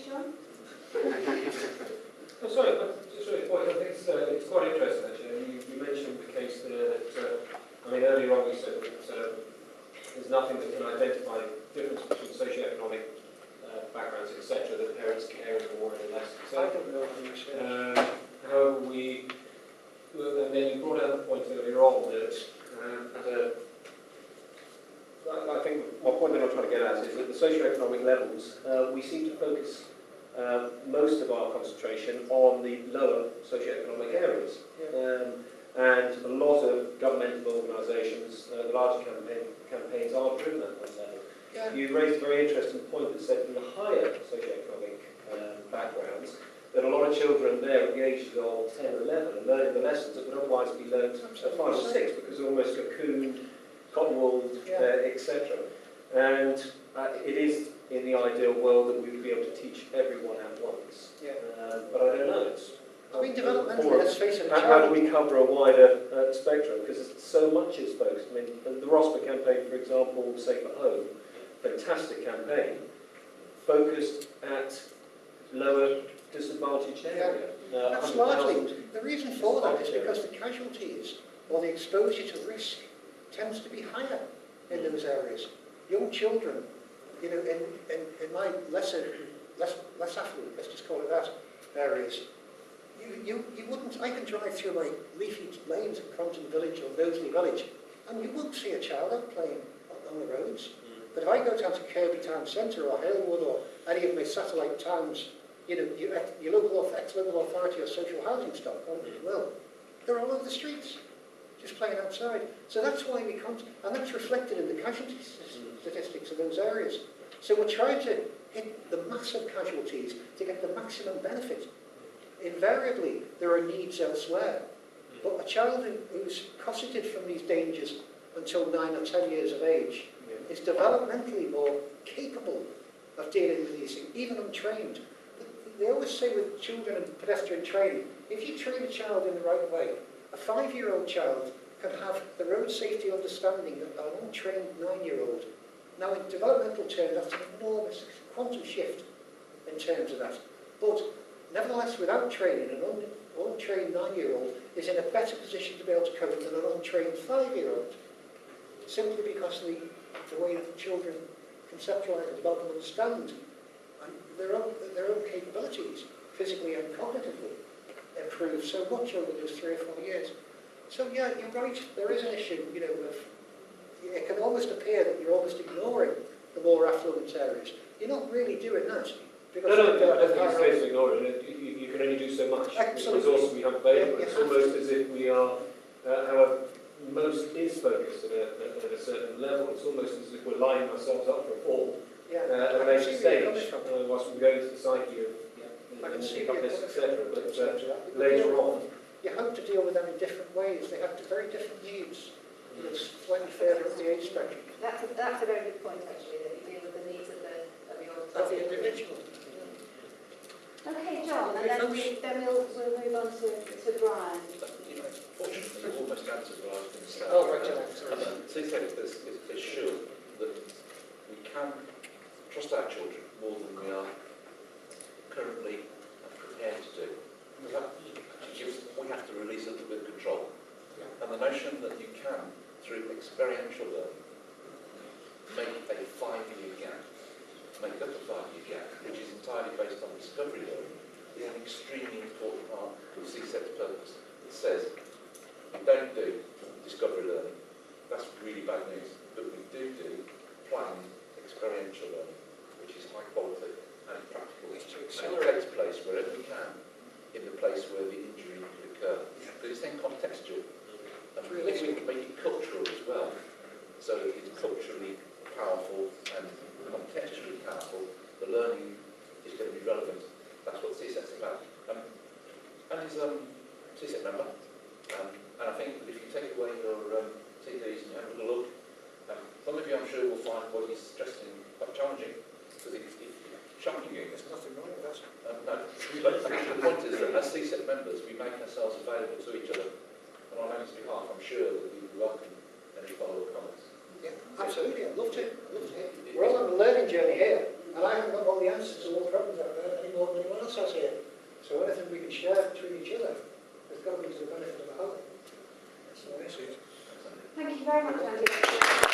John? Oh, sorry, just really point. I think it's quite interesting actually. You mentioned the case there that, I mean, earlier on we said that there's nothing that can identify the difference between socioeconomic backgrounds, etc., that parents care more and less. So, I don't know how you say however, and then you brought out the point earlier on that, I think my point that I'm trying to get at is that the socioeconomic levels, we seem to focus most of our concentration on the lower socioeconomic areas. Yeah. And a lot of governmental organisations, the larger campaigns are driven at that level. Yeah. You raised a very interesting point that said in the higher socioeconomic backgrounds, that a lot of children there at the ages of 10 or 11 are learning the lessons that would otherwise be learned at 5 or 6 because they're almost cocooned, cotton-wooled, etc. And it is in the ideal world that we would be able to teach everyone at once. Yeah. But I don't know. I mean, developmentally, let's face it. How do we cover a wider spectrum? Because so much is focused. I mean, the ROSPA campaign, for example, Safe at Home, fantastic campaign, focused at lower disadvantaged area. That's largely, the reason for that is because the casualties or the exposure to risk tends to be higher in those areas. Young children, you know, in my less affluent, let's just call it that, areas, you wouldn't, I can drive through my leafy lanes in Crompton Village or Knowsley Village, and you won't see a child out playing on the roads. But if I go down to Kirby Town Centre or Halewood or any of my satellite towns, you know, your local ex-local authority or social housing stock, well, they're all over the streets, just playing outside. So that's why we can't, and that's reflected in the casualty statistics of those areas. So we're trying to hit the massive casualties to get the maximum benefit. Invariably, there are needs elsewhere. But a child who's cosseted from these dangers until 9 or 10 years of age is developmentally more capable of dealing with these things, even untrained. They always say with children and pedestrian training, if you train a child in the right way, a 5-year-old child can have the road safety understanding that an untrained 9-year-old. Now, in developmental terms, that's an enormous quantum shift in terms of that. But nevertheless, without training, an untrained 9-year-old is in a better position to be able to cope than an untrained 5-year-old, simply because of the way that children conceptualize and develop and understand and their own capabilities, physically and cognitively, improve so much over those 3 or 4 years. So yeah, you're right, there is an issue, you know, of, it can almost appear that you're almost ignoring the more affluent areas. You're not really doing that. No, I don't think it's fair to ignore it. You can only do so much. Absolutely. The resources we have available. It's almost as if we are, however, most is focused at a certain level. It's almost as if we're lining ourselves up for a fall at a later stage, whilst we go into the psyche of this, etc. But later on, you have to deal with them in different ways. They have very different needs. It's slightly further up the age spectrum. That's a very good point, actually, that you deal with the needs of the individual. Okay, John, and then we'll move on to Brian. Fortunately, you almost answered what I was going to say. Oh, right, yeah. CSEC is sure that we can trust our children more than we are currently prepared to do. We have to release a little bit of control. Yeah. And the notion that you can, through experiential learning, make a 5-year gap, make up a 5-year gap, which is entirely based on discovery learning, is an extremely important part of CSEC's purpose. It says, we don't do discovery learning, that's really bad news, but we do planned experiential learning, which is high quality and practical. And it takes place wherever we can, in the place where the injury could occur. Because it's then contextual. And we can make it cultural as well, so that it's culturally powerful and contextually powerful. The learning is going to be relevant. That's what CSEC's about. And he's a CSEC member. And I think that if you take away your CDs and you have a little look, some of you I'm sure will find what he's suggesting quite challenging, because it's challenging. There's nothing wrong with that. No, but the point is that as CSEC members, we make ourselves available to each other. And on Andy's behalf, I'm sure that we will welcome any follow-up comments. Yeah, absolutely. I'd love to. We're all on a learning journey here, and I haven't got all the answers to all the problems out there. something we can share between each other. It's got to be to the benefit of the whole. Thank you very much, Andy.